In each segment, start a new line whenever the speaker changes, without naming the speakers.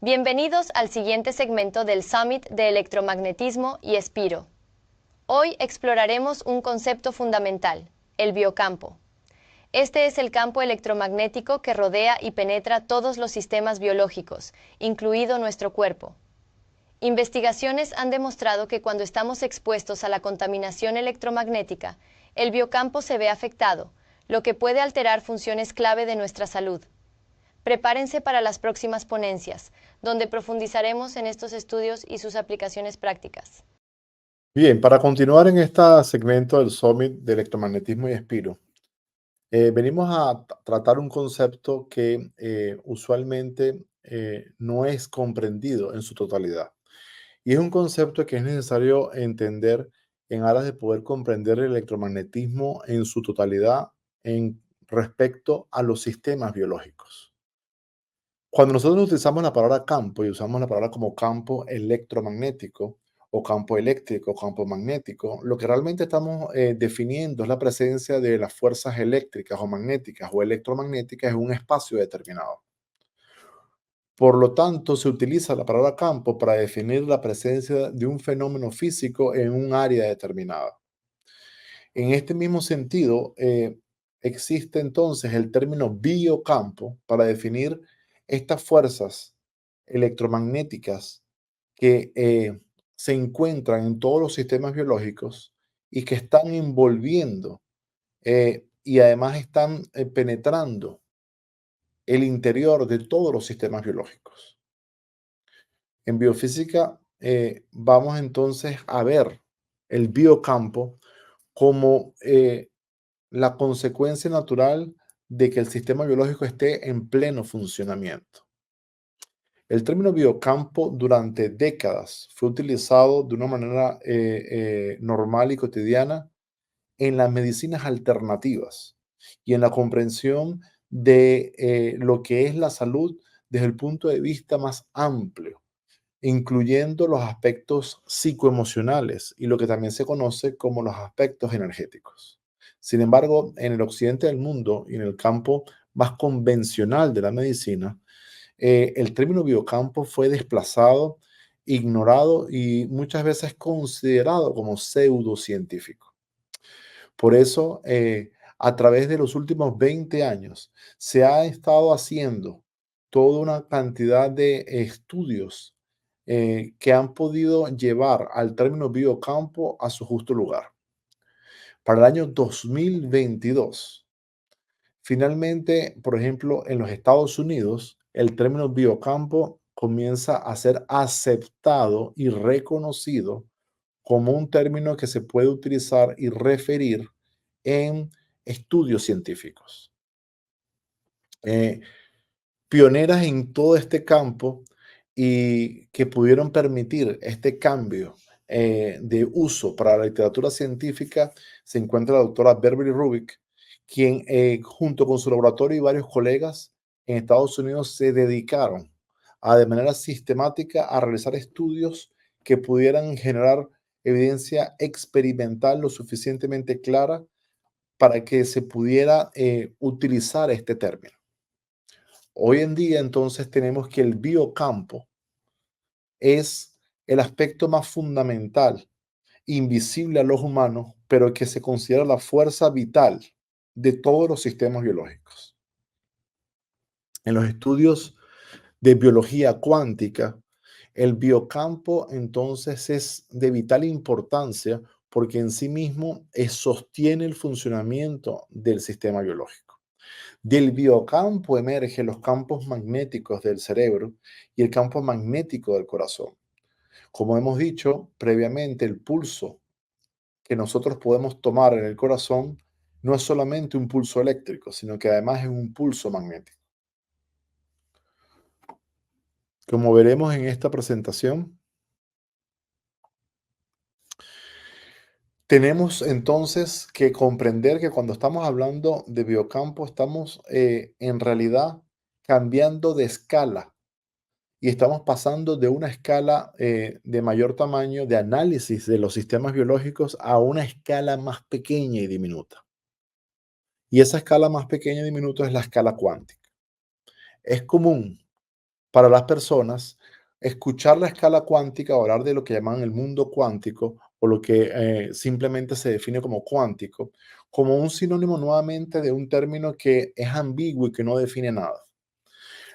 Bienvenidos al siguiente segmento del Summit de Electromagnetismo y Espiro. Hoy exploraremos un concepto fundamental, el biocampo. Este es el campo electromagnético que rodea y penetra todos los sistemas biológicos, incluido nuestro cuerpo. Investigaciones han demostrado que cuando estamos expuestos a la contaminación electromagnética, el biocampo se ve afectado, lo que puede alterar funciones clave de nuestra salud. Prepárense para las próximas ponencias, donde profundizaremos en estos estudios y sus aplicaciones prácticas.
Bien, para continuar en este segmento del Summit de Electromagnetismo y Espiro, venimos a tratar un concepto que usualmente no es comprendido en su totalidad. Y es un concepto que es necesario entender en aras de poder comprender el electromagnetismo en su totalidad en respecto a los sistemas biológicos. Cuando nosotros utilizamos la palabra campo y usamos la palabra como campo electromagnético o campo eléctrico, campo magnético, lo que realmente estamos definiendo es la presencia de las fuerzas eléctricas o magnéticas o electromagnéticas en un espacio determinado. Por lo tanto, se utiliza la palabra campo para definir la presencia de un fenómeno físico en un área determinada. En este mismo sentido, existe entonces el término biocampo para definir estas fuerzas electromagnéticas que se encuentran en todos los sistemas biológicos y que están envolviendo y además están penetrando el interior de todos los sistemas biológicos. En biofísica vamos entonces a ver el biocampo como la consecuencia natural de que el sistema biológico esté en pleno funcionamiento. El término biocampo durante décadas fue utilizado de una manera normal y cotidiana en las medicinas alternativas y en la comprensión de lo que es la salud desde el punto de vista más amplio, incluyendo los aspectos psicoemocionales y lo que también se conoce como los aspectos energéticos. Sin embargo, en el occidente del mundo y en el campo más convencional de la medicina, el término biocampo fue desplazado, ignorado y muchas veces considerado como pseudocientífico. Por eso, a través de los últimos 20 años, se ha estado haciendo toda una cantidad de estudios que han podido llevar al término biocampo a su justo lugar. Para el año 2022, finalmente, por ejemplo, en los Estados Unidos, el término biocampo comienza a ser aceptado y reconocido como un término que se puede utilizar y referir en estudios científicos. Eh, Pioneras en todo este campo y que pudieron permitir este cambio de uso para la literatura científica se encuentra la doctora Beverly Rubik, quien junto con su laboratorio y varios colegas en Estados Unidos se dedicaron de manera sistemática a realizar estudios que pudieran generar evidencia experimental lo suficientemente clara para que se pudiera utilizar este término. Hoy en día, entonces, tenemos que el biocampo es el aspecto más fundamental, invisible a los humanos, pero que se considera la fuerza vital de todos los sistemas biológicos. En los estudios de biología cuántica, el biocampo entonces es de vital importancia porque en sí mismo sostiene el funcionamiento del sistema biológico. Del biocampo emergen los campos magnéticos del cerebro y el campo magnético del corazón. Como hemos dicho previamente, el pulso que nosotros podemos tomar en el corazón no es solamente un pulso eléctrico, sino que además es un pulso magnético. Como veremos en esta presentación, tenemos entonces que comprender que cuando estamos hablando de biocampo, estamos en realidad cambiando de escala y estamos pasando de una escala de mayor tamaño de análisis de los sistemas biológicos a una escala más pequeña y diminuta. Y esa escala más pequeña y diminuta es la escala cuántica. Es común Para las personas, escuchar la escala cuántica o hablar de lo que llaman el mundo cuántico o lo que simplemente se define como cuántico, como un sinónimo nuevamente de un término que es ambiguo y que no define nada.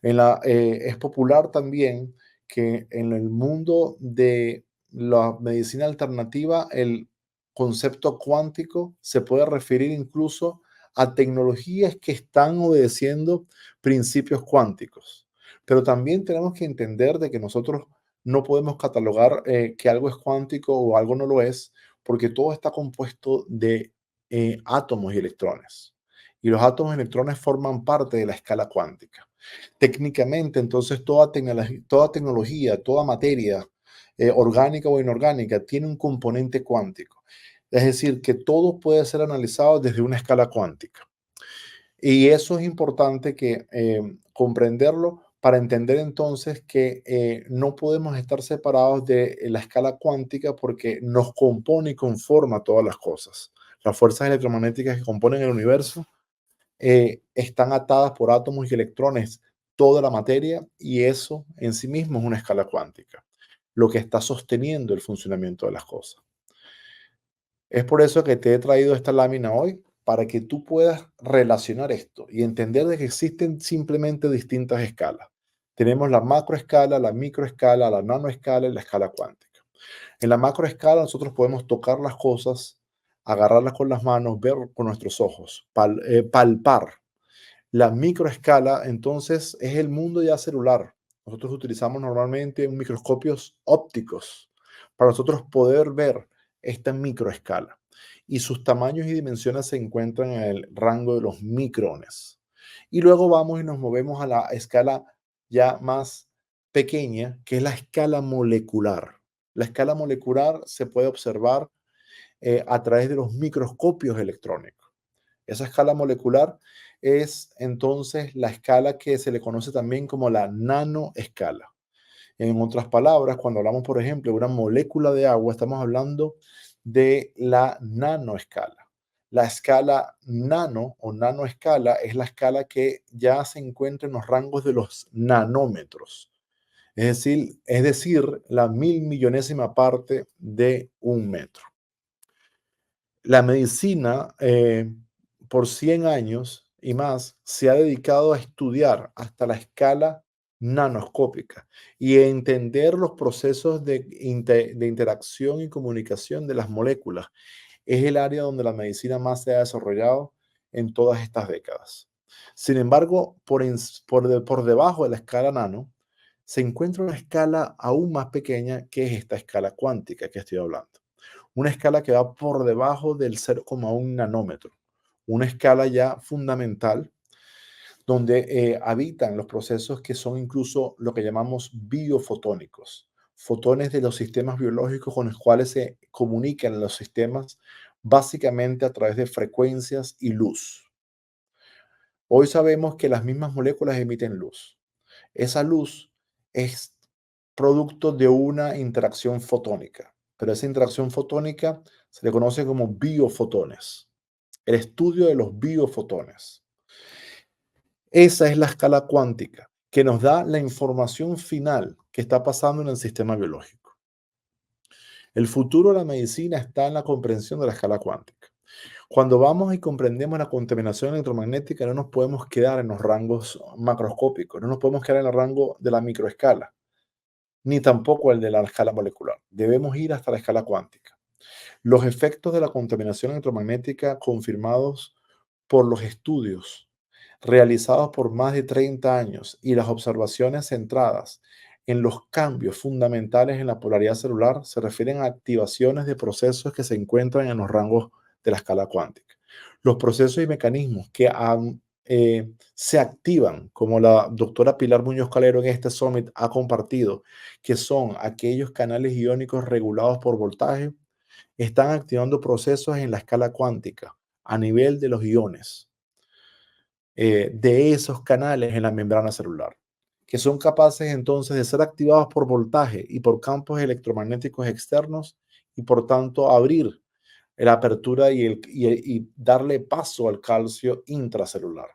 Es popular también que en el mundo de la medicina alternativa el concepto cuántico se puede referir incluso a tecnologías que están obedeciendo principios cuánticos. Pero también tenemos que entender de que nosotros no podemos catalogar que algo es cuántico o algo no lo es, porque todo está compuesto de átomos y electrones. Y los átomos y electrones forman parte de la escala cuántica. Técnicamente, entonces, toda tecnología, toda materia, orgánica o inorgánica, tiene un componente cuántico. Es decir, que todo puede ser analizado desde una escala cuántica. Y eso es importante que comprenderlo para entender entonces que no podemos estar separados de la escala cuántica porque nos compone y conforma todas las cosas. Las fuerzas electromagnéticas que componen el universo están atadas por átomos y electrones, toda la materia, y eso en sí mismo es una escala cuántica, lo que está sosteniendo el funcionamiento de las cosas. Es por eso que te he traído esta lámina hoy, para que tú puedas relacionar esto y entender de que existen simplemente distintas escalas. Tenemos la macroescala, la microescala, la nanoescala y la escala cuántica. En la macroescala nosotros podemos tocar las cosas, agarrarlas con las manos, ver con nuestros ojos, palpar. La microescala, entonces, es el mundo ya celular. Nosotros utilizamos normalmente microscopios ópticos para nosotros poder ver esta microescala. Y sus tamaños y dimensiones se encuentran en el rango de los micrones. Y luego vamos y nos movemos a la escala ya más pequeña, que es la escala molecular. La escala molecular se puede observar a través de los microscopios electrónicos. Esa escala molecular es entonces la escala que se le conoce también como la nanoescala. En otras palabras, cuando hablamos, por ejemplo, de una molécula de agua, estamos hablando de la nanoescala. La escala nano o nanoescala es la escala que ya se encuentra en los rangos de los nanómetros. Es decir, la mil millonésima parte de un metro. La medicina, por 100 años y más, se ha dedicado a estudiar hasta la escala nanoscópica y a entender los procesos de interacción y comunicación de las moléculas. Es el área donde la medicina más se ha desarrollado en todas estas décadas. Sin embargo, por debajo de la escala nano, se encuentra una escala aún más pequeña, que es esta escala cuántica que estoy hablando. Una escala que va por debajo del 0,1 nanómetro, una escala ya fundamental donde habitan los procesos que son incluso lo que llamamos biofotónicos, fotones de los sistemas biológicos con los cuales se comunican los sistemas básicamente a través de frecuencias y luz. Hoy sabemos que las mismas moléculas emiten luz. Esa luz es producto de una interacción fotónica, pero esa interacción fotónica se le conoce como biofotones, el estudio de los biofotones. Esa es la escala cuántica que nos da la información final que está pasando en el sistema biológico. El futuro de la medicina está en la comprensión de la escala cuántica. Cuando vamos y comprendemos la contaminación electromagnética, no nos podemos quedar en los rangos macroscópicos, no nos podemos quedar en el rango de la microescala, ni tampoco el de la escala molecular. Debemos ir hasta la escala cuántica. Los efectos de la contaminación electromagnética confirmados por los estudios realizados por más de 30 años y las observaciones centradas en los cambios fundamentales en la polaridad celular se refieren a activaciones de procesos que se encuentran en los rangos de la escala cuántica. Los procesos y mecanismos que se activan, como la doctora Pilar Muñoz Calero en este Summit ha compartido, que son aquellos canales iónicos regulados por voltaje, están activando procesos en la escala cuántica a nivel de los iones de esos canales en la membrana celular, que son capaces entonces de ser activados por voltaje y por campos electromagnéticos externos y por tanto abrir la apertura y darle paso al calcio intracelular.